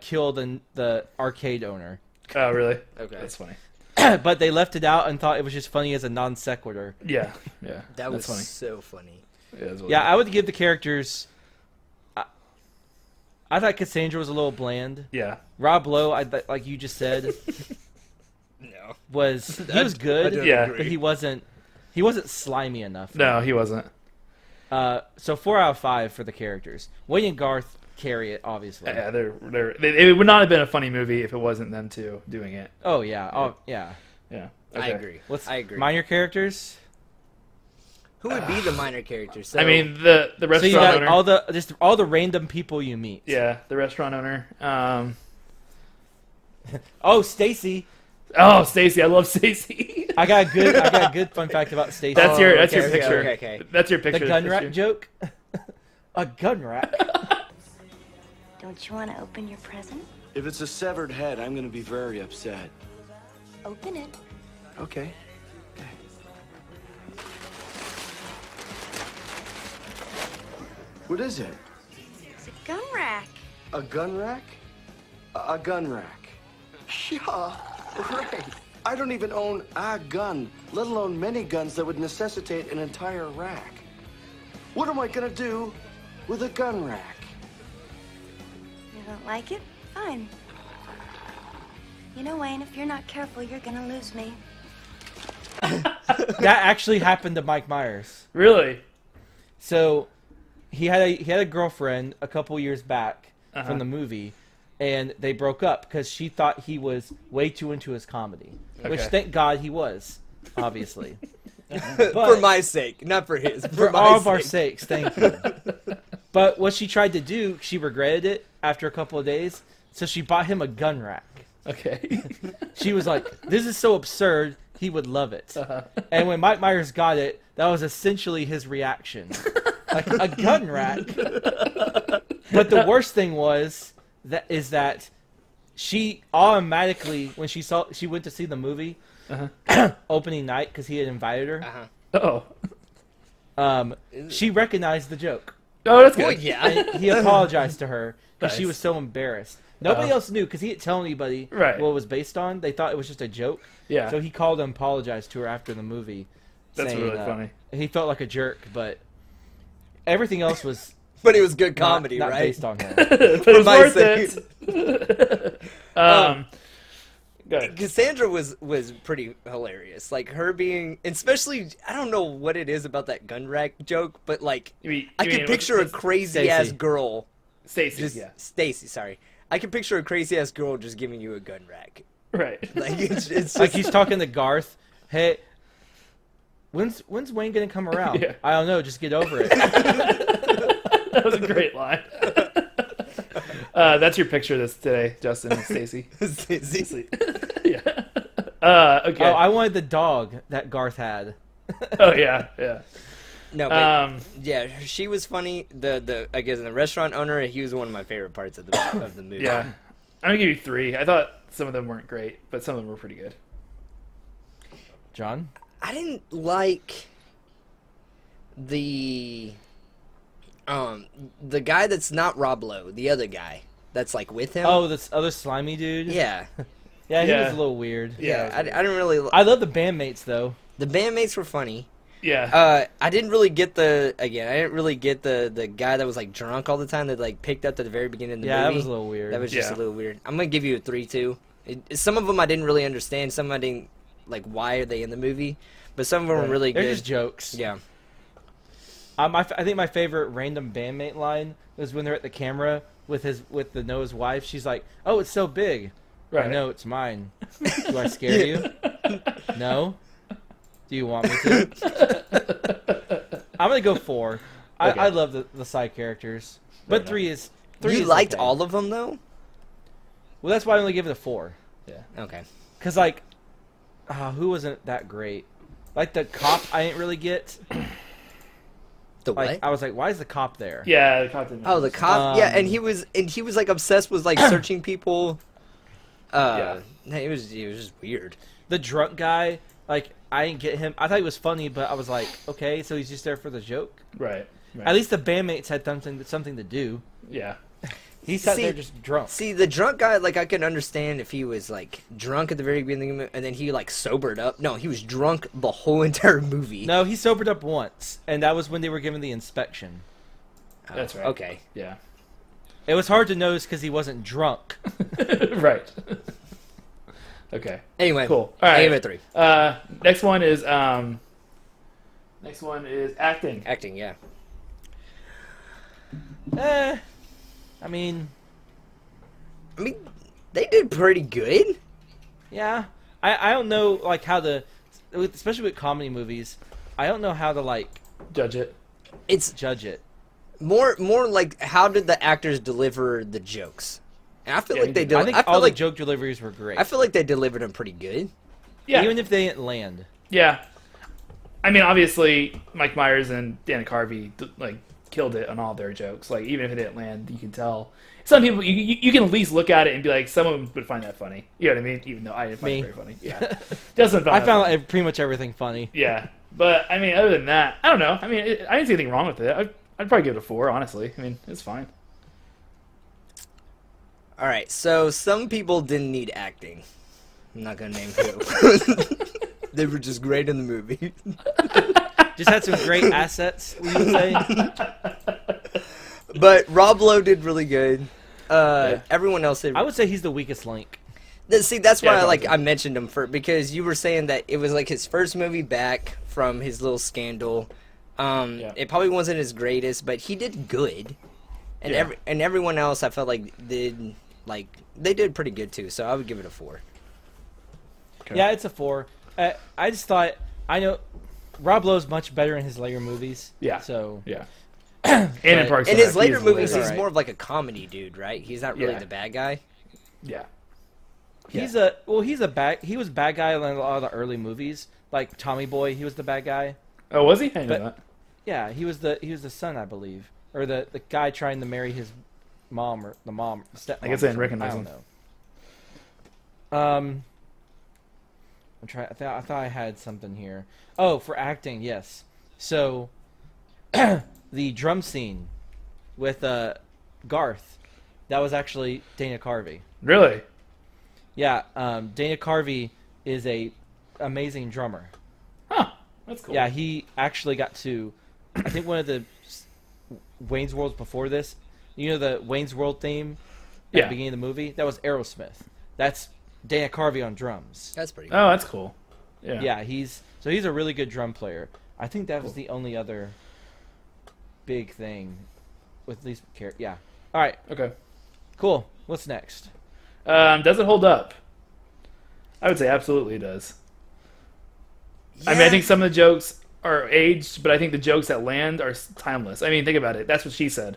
kill the arcade owner, Oh really? Okay. That's funny. but they left it out and thought it was just funny as a non sequitur. Yeah. Yeah. That was That's funny. so funny. Yeah, that's really Yeah, good. I would give the characters. I thought Cassandra was a little bland. Yeah. Rob Lowe, like you just said, No. was he was good, don't Yeah. agree. but he wasn't slimy enough. No, he wasn't. So 4 out of 5 for the characters. Wayne and Garth carry it, obviously. Yeah, it would not have been a funny movie if it wasn't them two doing it. Oh yeah, oh yeah. Yeah. I Okay. agree. I agree. Minor characters. Who would be the minor characters? So, I mean, the So restaurant you got owner. all the random people you meet. Yeah, the restaurant owner. Oh, Stacy. Oh, Stacy, I love Stacy. I got a good fun fact about Stacy. That's your okay, picture. okay. That's your the picture. gun picture. rack joke. A gun rack. Don't you want to open your present? If it's a severed head, I'm gonna be very upset. Open it. Okay. What is it? It's a gun rack. A gun rack? A gun rack. Yeah, right. I don't even own a gun, let alone many guns that would necessitate an entire rack. What am I gonna do with a gun rack? You don't like it? Fine. You know, Wayne, if you're not careful, you're gonna lose me. That actually happened to Mike Myers. Really? So he had a girlfriend a couple years back Uh-huh. from the movie, and they broke up because she thought he was way too into his comedy, which Okay. thank God he was, obviously. for my sake, not for his. For my all of our sake. sakes, thank you. But what she tried to do, she regretted it after a couple of days, so she bought him a gun rack. Okay. She was like, "This is so absurd, he would love it." Uh-huh. And when Mike Myers got it, that was essentially his reaction. Like, a gun rack. But the worst thing is that she automatically, when she went to see the movie, opening night, because he had invited her, Oh. she recognized the joke. Oh, that's good. Well, yeah. And he apologized to her because she Nice. was so embarrassed. Nobody else knew because he didn't tell anybody Right. what it was based on. They thought it was just a joke. Yeah. So he called and apologized to her after the movie. That's saying, really funny. He felt like a jerk, but everything else was But it was good comedy, not right? based on him. But it's my worth sake. it. Go ahead. Cassandra was pretty hilarious. Like her being, especially, I don't know what it is about that gun rack joke, but like I could picture a crazy ass Stacey. girl. Stacy. Just Yeah. Stacy, sorry. I can picture a crazy ass girl just giving you a gun rack. Right. Like it's just Like he's talking to Garth. Hey, when's Wayne gonna come around? Yeah. I don't know. Just get over it. That was a great line. That's your picture this today, Justin and Stacy. Yeah. Okay. Oh, I wanted the dog that Garth had. Oh yeah, yeah. No, but yeah, she was funny. The I guess the restaurant owner, he was one of my favorite parts of the movie. Yeah. I'm gonna give you 3. I thought some of them weren't great, but some of them were pretty good. John? I didn't like the guy that's not Rob Lowe, the other guy that's like with him. Oh, this other slimy dude? Yeah. Yeah, he Yeah. was a little weird. Yeah, I didn't really. I love the bandmates, though. The bandmates were funny. Yeah. I didn't really get the guy that was like drunk all the time that like picked up at the very beginning of the Yeah, movie. that was a little weird. That was just Yeah. a little weird. I'm gonna give you a 3 too. Some of them I didn't really understand. Some I didn't like. Why are they in the movie? But some of them were really They're good. just jokes. Yeah. I think my favorite random bandmate line was when they're at the camera with the Noah's wife. She's like, "Oh, it's so big." Right. I know it's mine. Do I scare you? No. Do you want me to? I'm gonna go 4. Okay. I love the side characters, but 3 is. 3 You is liked okay. all of them though. Well, that's why I only give it a 4. Okay. Cause like, who wasn't that great? Like the cop, I didn't really get. The Like what? I was like, why is the cop there? Yeah. The cop didn't Oh, the cop. Yeah, and Um, he was like obsessed with like searching people. Yeah. It was just weird. The drunk guy, like I didn't get him. I thought he was funny, but I was like, okay, so he's just there for the joke. Right. At least the bandmates had something to do. Yeah. He sat See- there just drunk. See, the drunk guy, like I can understand if he was like drunk at the very beginning, and then he like sobered up. No, he was drunk the whole entire movie. No, he sobered up once, and that was when they were given the inspection. Oh, That's right. Okay. Yeah. It was hard to notice because he wasn't drunk. Right. Okay. Anyway, Cool. All I right. gave it a 3. Next one is acting. Acting, yeah. I mean, I mean, they did pretty good. yeah. I don't know like how especially with comedy movies, I don't know how to like Judge it. It's judge it. more like how did the actors deliver the jokes? And I feel Yeah, like they we did. did. I think all the joke deliveries were great. I feel like they delivered them pretty good. Yeah. Even if they didn't land. Yeah. I mean, obviously, Mike Myers and Dana Carvey like killed it on all their jokes. Like, even if it didn't land, you can tell. Some people, you can at least look at it and be like, someone would find that funny. You know what I mean? Even though I didn't find Me. it very funny. Yeah. Justin I that found funny. pretty much everything funny. Yeah. But, I mean, other than that, I don't know. I mean, I didn't see anything wrong with it. I'd probably give it a 4, honestly. I mean, it's fine. All right, so some people didn't need acting. I'm not gonna name who. They were just great in the movie. Just had some great assets, we would say. But Rob Lowe did really good. Yeah. Everyone else did. I would say he's the weakest link. See, that's why Yeah, I probably. mentioned him because you were saying that it was like his first movie back from his little scandal. Yeah. It probably wasn't his greatest, but he did good. And Yeah. everyone else I felt like they did pretty good too. So I would give it a 4. Okay. Yeah, it's a 4. I just thought, I know Rob Lowe's much better in his later movies. Yeah. So, Yeah. And in But- Parks In and his Rec, later he's movies, hilarious. he's more of like a comedy dude, right? He's not really Yeah. the bad guy. Yeah. he's he was bad guy in a lot of the early movies. Like Tommy Boy, he was the bad guy. Oh, was he? I didn't know But- that. Yeah, he was the son, I believe. Or the guy trying to marry his mom or the mom, stepmom. I guess I didn't or something. recognize I him. don't know. I'm trying. I thought I had something here. Oh, for acting, yes. So, the drum scene with Garth, that was actually Dana Carvey. Really? Yeah, Dana Carvey is a amazing drummer. Huh. That's cool. Yeah, he actually got to, I think one of the Wayne's Worlds before this, you know the Wayne's World theme at Yeah. the beginning of the movie? That was Aerosmith. That's Dana Carvey on drums. That's pretty good. Oh, that's cool. Yeah. Yeah, he's a really good drum player. I think that was the only other big thing with these characters. Yeah. All right, Okay. cool. What's next? Does it hold up? I would say absolutely it does. I mean, I think some of the jokes are aged, but I think the jokes that land are timeless. I mean, think about it. That's what she said.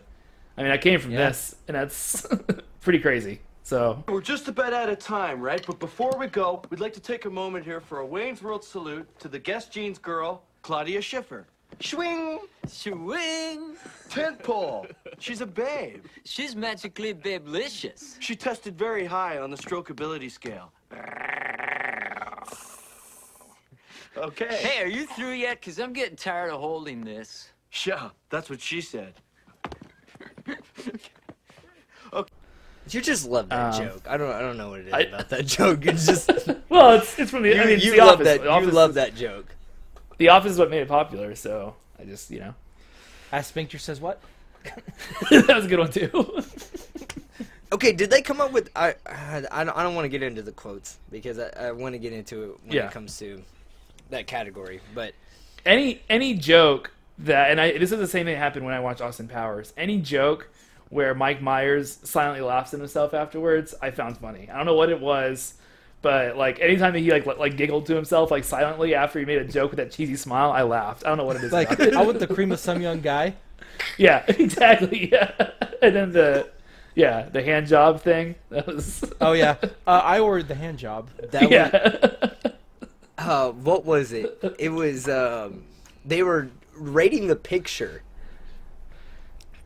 I mean, I came from Yeah. this, and that's pretty crazy. So We're just about out of time, right? But before we go, we'd like to take a moment here for a Wayne's World salute to the Guest Jeans girl, Claudia Schiffer. Swing! Swing! Tentpole! She's a babe. She's magically babelicious. She tested very high on the strokeability scale. Okay. Hey, are you through yet? Because I'm getting tired of holding this. Yeah, that's what she said. You just love that Um, joke. I don't know what it is I- about that joke. It's just well, it's from the. I mean, it's you the love Office. that. The Office You love is- that joke. The Office is what made it popular. So I just Ask Spinkter says what? that was a good one too. Okay, did they come up with? I don't want to get into the quotes because I want to get into it when Yeah. it comes to that category. But any joke that, and this is the same thing that happened when I watched Austin Powers. Any joke where Mike Myers silently laughs at himself afterwards, I found funny. I don't know what it was, but like anytime that he like giggled to himself like silently after he made a joke with that cheesy smile, I laughed. I don't know what it is. Like, about it. I want the cream of some young guy. Yeah, exactly. Yeah, and then the hand job thing. That was Oh yeah, I ordered the hand job. that yeah. what was it? It was they were rating the picture.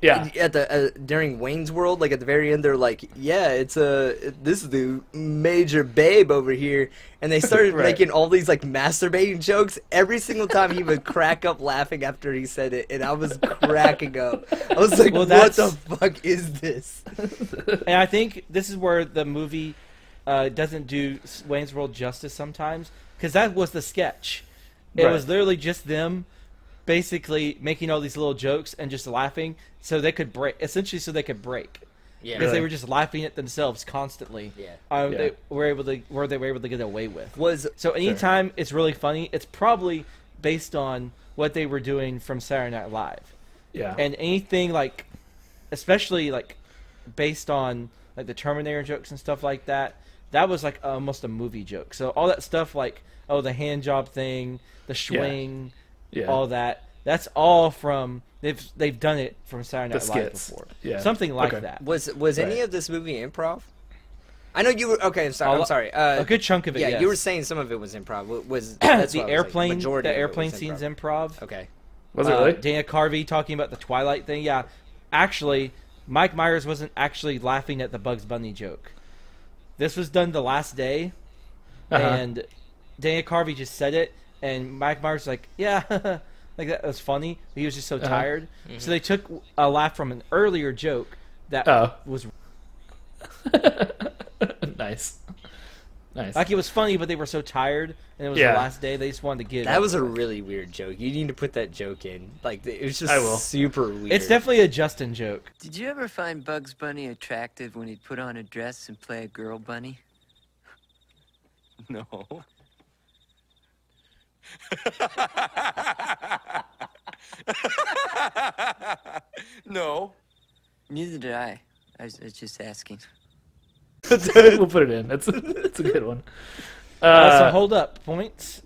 Yeah. At the during Wayne's World, like at the very end, they're like, "Yeah, this is the major babe over here," and they started Right. making all these like masturbating jokes. Every single time he would crack up laughing after he said it, and I was cracking up. I was like, Well, "What that's- the fuck is this?" And I think this is where the movie doesn't do Wayne's World justice sometimes, because that was the sketch. It Right. was literally just them basically making all these little jokes and just laughing so they could break, essentially so they could break. Yeah, Because they Really? were just laughing at themselves constantly. Yeah. Yeah. They were able to get away with. was So anytime it's really funny, it's probably based on what they were doing from Saturday Night Live. Yeah. And anything like, especially like based on like the Terminator jokes and stuff like that, that was like almost a movie joke. So all that stuff like, oh, the hand job thing, the swing, Yeah. all that, that's all from they've done it from Saturday Night The Live skits. before. Yeah. Something like Okay. that. was any Right. of this movie improv? I know you were okay. I'm sorry. I'm sorry. A good chunk of it. yeah, yes. you were saying some of it was improv. Was that's the what I was like, airplane, majority the of it airplane was scenes improv. improv. Okay. Was it really? Dana Carvey talking about the Twilight thing. Yeah, actually, Mike Myers wasn't actually laughing at the Bugs Bunny joke. This was done the last day, Uh-huh. and Dana Carvey just said it, and Mike Myers was like, yeah, like that was funny. But he was just so tired, so they took a laugh from an earlier joke that Oh. was Nice. Nice. like it was funny, but they were so tired, and it was Yeah. the last day. They just wanted to get it That over was a with. really weird joke. You need to put that joke in. Like it was just I will. super weird. It's definitely a Justin joke. Did you ever find Bugs Bunny attractive when he'd put on a dress and play a girl bunny? No. No. Neither did I. I was just asking. We'll put it in. That's a good one. So hold up points.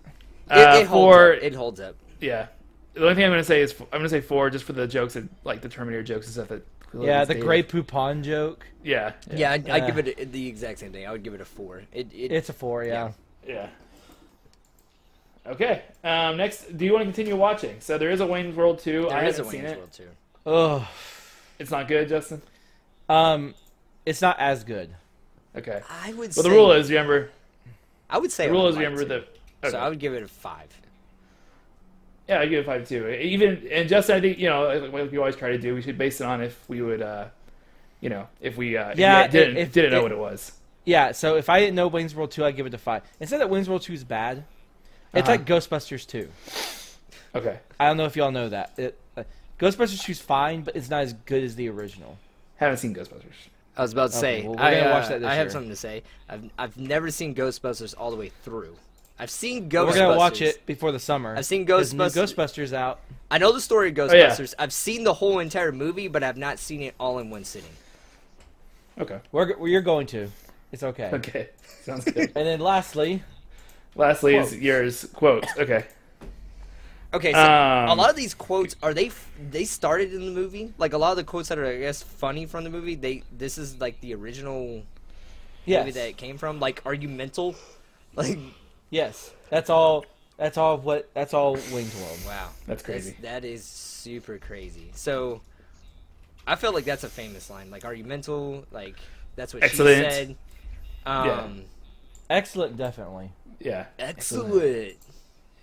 It holds for up. It holds up. yeah. The only thing I'm gonna say is I'm gonna say 4 just for the jokes that like the Terminator jokes and stuff that. Yeah, the Dated. Grey Poupon joke. Yeah. Yeah, I'd Yeah. give it the exact same thing. I would give it a 4. It's a 4. Yeah. Yeah. Okay. Next, do you want to continue watching? So there is a Wayne's World 2. There I is haven't a seen Wayne's it. World too. Oh, It's not good, Justin. it's not as good. Okay. I would. Well, say, the rule is remember. I would say The I rule would is like remember to. the. So Okay. I would give it a 5. Yeah, I give it 5 too. Even and Justin, I think like we always try to do. We should base it on if we would, if we Yeah, didn't know if- what it was. Yeah, so if I didn't know Wayne's World 2, I'd give it a 5. Instead that Wayne's World 2 is bad, it's like Ghostbusters 2. Okay. I don't know if y'all know that. Ghostbusters 2 is fine, but it's not as good as the original. Haven't seen Ghostbusters. I was about to say. well, we're gonna watch that this I have year. something to say. I've never seen Ghostbusters all the way through. I've seen We're Ghostbusters. gonna watch it before the summer. I've seen There's new Ghostbusters. Ghostbusters out. I know the story of yeah. Ghostbusters. I've seen the whole entire movie, but I've not seen it all in one sitting. Okay. You're going to. It's okay. Okay. Sounds good. And then lastly, Lastly Quotes. is yours. Quotes. Okay. Okay, so a lot of these quotes they started in the movie? Like a lot of the quotes that are I guess funny from the movie, this is like the original movie that it came from. Like, are you mental? Like, yes, that's all. That's all Wayne's World. Wow, That's crazy. That is super crazy. So, I feel like that's a famous line. Like, are you mental? Like, that's what Excellent. she said. Excellent, definitely. Yeah. Excellent.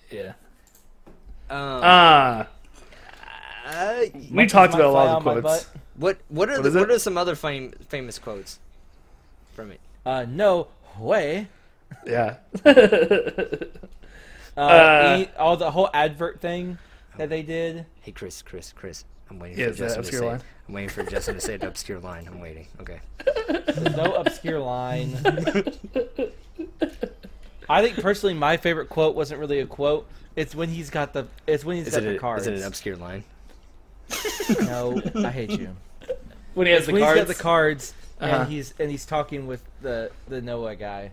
Yeah. We Much talked as about a might fly lot on of my the quotes. butt. What is it? are some other famous quotes from it? No way. Yeah. All the whole advert thing that they did. Hey, Chris. I'm waiting Yeah, for is that Justin to obscure say. line? I'm waiting for Justin to say the obscure line. I'm waiting. Okay. No obscure line. I think personally, my favorite quote wasn't really a quote. It's when he's got the. It's when he's got the cards. Is it an obscure line? No, I hate you. When he has It's the when cards. he's got the cards Uh-huh. and he's talking with the Noah guy.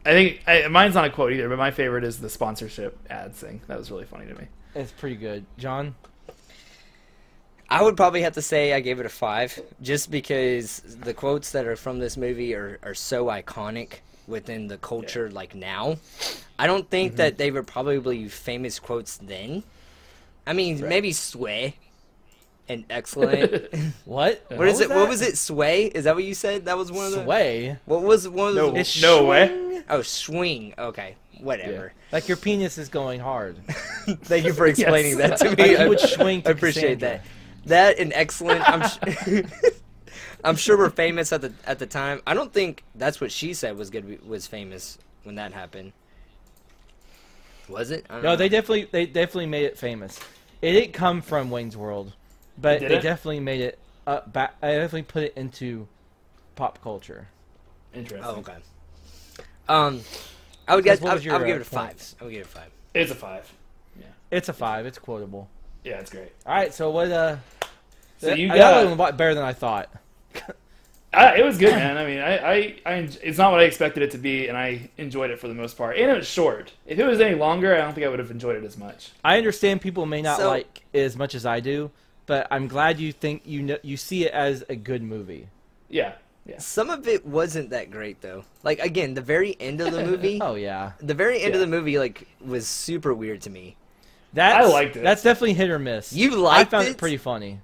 I think mine's not a quote either, but my favorite is the sponsorship ads thing. That was really funny to me. It's pretty good, John. I would probably have to say I gave it a 5, just because the quotes that are from this movie are so iconic within the culture, like now. I don't think that they were probably famous quotes then. I mean, maybe sway and excellent. What? What is it? that? What was it? Sway? Is that what you said? That was one of the. Sway. What was one of the? It's No way. swing. Oh, swing. Okay, whatever. Like your penis is going hard. Thank you for explaining that to me. Like you would swing to I appreciate Cassandra. that. That and excellent. I'm sure we're famous at the time. I don't think that's what she said was famous when that happened. Was it? I don't No, know. they definitely made it famous. It didn't come from Wayne's World, but Did they it? definitely made it back. I definitely put it into pop culture. Interesting. Oh, okay. I would guess. What was I would your, give it a 5. points? I would give it a 5. It's a 5. It's a 5. It's quotable. Yeah, it's great. All right, so what? So you that got. was a lot better than I thought. It was good, man. I mean, it's not what I expected it to be, and I enjoyed it for the most part. And it was short. If it was any longer, I don't think I would have enjoyed it as much. I understand people may not So- like it as much as I do, but I'm glad you think you see it as a good movie. Yeah, yeah. Some of it wasn't that great though. Like again, the very end of the movie. Oh yeah, The very end of Yeah. the movie like was super weird to me. I liked it. That's definitely hit or miss. You I liked found it? it pretty funny.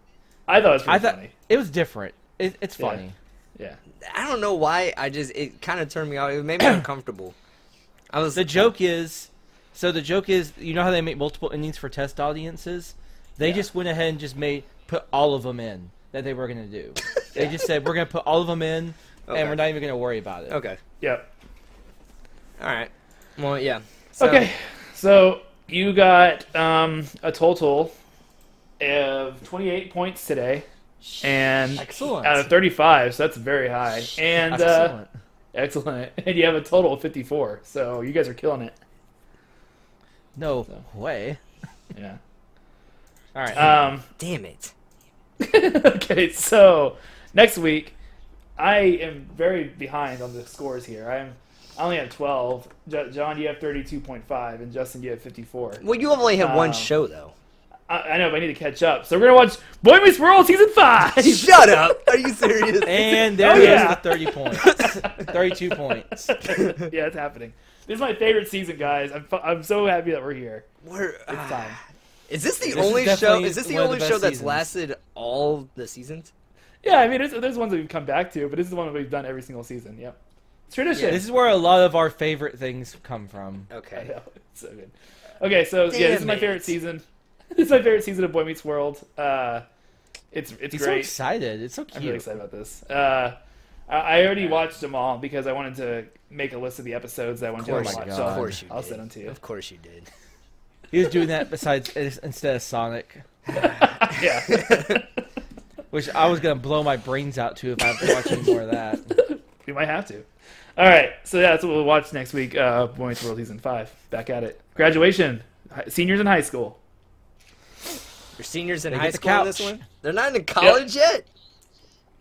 I thought it was I pretty thought funny. it was different. It's Yeah. funny. Yeah. I don't know why. It kind of turned me off. It made me uncomfortable. I was The joke is, you know how they make multiple endings for test audiences? They just went ahead and just put all of them in that they were going to do. They just said, we're going to put all of them in, Okay. and we're not even going to worry about it. Okay. Yep. All right. Well, yeah. So, Okay. So you got a total of 28 points today, and Excellent. out of 35, so that's very high. And Excellent. excellent. And you have a total of 54. So you guys are killing it. No way. Yeah. All right. Damn it. Okay, so next week I am very behind on the scores here. I only have 12. John, you have 32.5, and Justin, you have 54. Well, you only have one Um, show though. I know, but I need to catch up. So we're gonna watch Boy Meets World season 5. Shut up. Are you serious? And there Oh, goes yeah. the 30 points. 32 points. Yeah, it's happening. This is my favorite season, guys. I'm so happy that we're here. We're, It's time. is this the This is only show? definitely Is this the one of the only best show that's seasons. lasted all the seasons? Yeah, I mean, there's ones that we've come back to, but this is the one that we've done every single season. Yep. It's tradition. This is where a lot of our favorite things come from. I Okay. know, it's so good. Okay, so yeah, this is my Damn favorite it. season. This is my favorite season of Boy Meets World. It's He's so great. excited. It's so I'm really cute. excited about this. I already watched them all because I wanted to make a list of the episodes that I wanted to course watch. you did. So Of course you I'll did. send them to you. Of course you did. He was doing that instead of Sonic, Yeah. which I was gonna blow my brains out to if I have to watch any more of that. We might have to. All right, so yeah, that's what we'll watch next week. Boy Meets World season 5. Back at it. Graduation. Seniors in high school. Your seniors in They high get the school in this couch. one? They're not in college yet?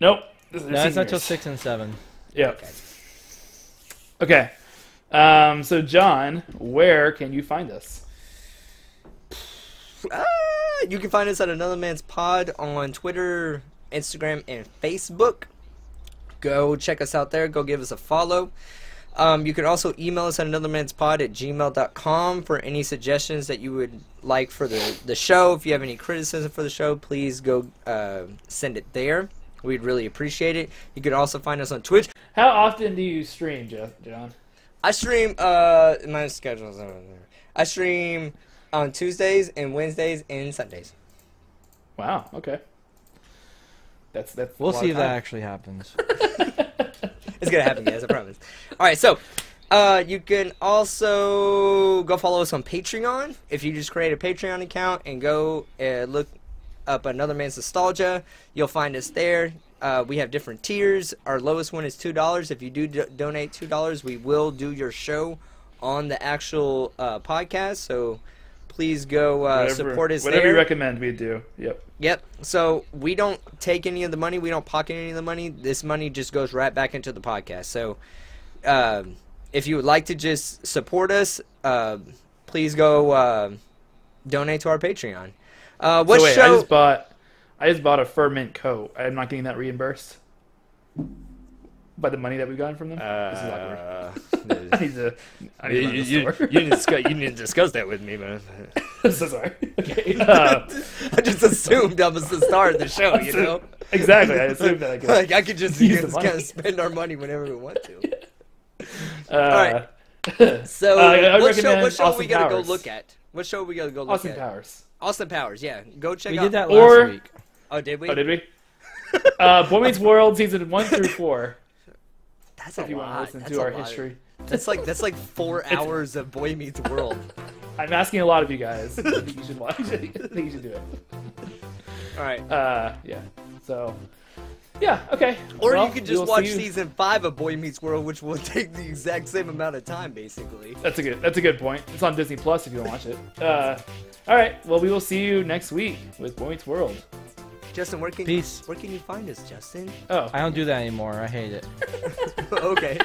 Nope. This is No, it's not till seniors. 6 and 7. Yep. Okay. So John, where can you find us? You can find us at Another Man's Pod on Twitter, Instagram, and Facebook. Go check us out there. Go give us a follow. You can also email us at anothermanspod@gmail.com for any suggestions that you would like for the show. If you have any criticism for the show, please go send it there. We'd really appreciate it. You can also find us on Twitch. How often do you stream, John? I stream, my schedule's over there. I stream on Tuesdays and Wednesdays and Sundays. Wow. Okay. That's. We'll a lot see of if that time. actually happens. It's gonna happen, guys. I promise. All right, so you can also go follow us on Patreon. If you just create a Patreon account and go look up Another Man's Nostalgia, you'll find us there. We have different tiers. Our lowest one is $2. If you do donate $2, we will do your show on the actual podcast. So please go support us whatever there. you recommend, we do. Yep. Yep. So we don't take any of the money. We don't pocket any of the money. This money just goes right back into the podcast. So if you would like to just support us, please go donate to our Patreon. What So wait, show? I just bought a Furmint coat. I'm not getting that reimbursed by the money that we've gotten from them. This is awkward. I need to run the store. you didn't discuss that with me, man. I'm so sorry. Okay. I just assumed that was the start of the show, you know? Exactly. I assumed that I could. Like, I could just use the kind money. of spend our money whenever we want to. Alright. So, I what show are recommend we going to go Austin look Powers. at? What show are we going to go look Austin at? Powers. Austin Powers, yeah. Go check We out. did that Or- last week. Oh, did we? Oh, did we? Boy Meets World season 1 through 4. That's If a you want lot. to listen That's to a our lot. history. That's like 4 hours of Boy Meets World. I'm asking a lot of you guys. I think you should watch it. I think you should do it. All right. Yeah. So, yeah. Okay. Or Well, you could we just will watch see you- season 5 of Boy Meets World, which will take the exact same amount of time, basically. That's a good point. It's on Disney Plus if you want to watch it. All right. Well, we will see you next week with Boy Meets World. Justin, where can Peace. you find us, Justin? Oh. I don't do that anymore. I hate it. Okay.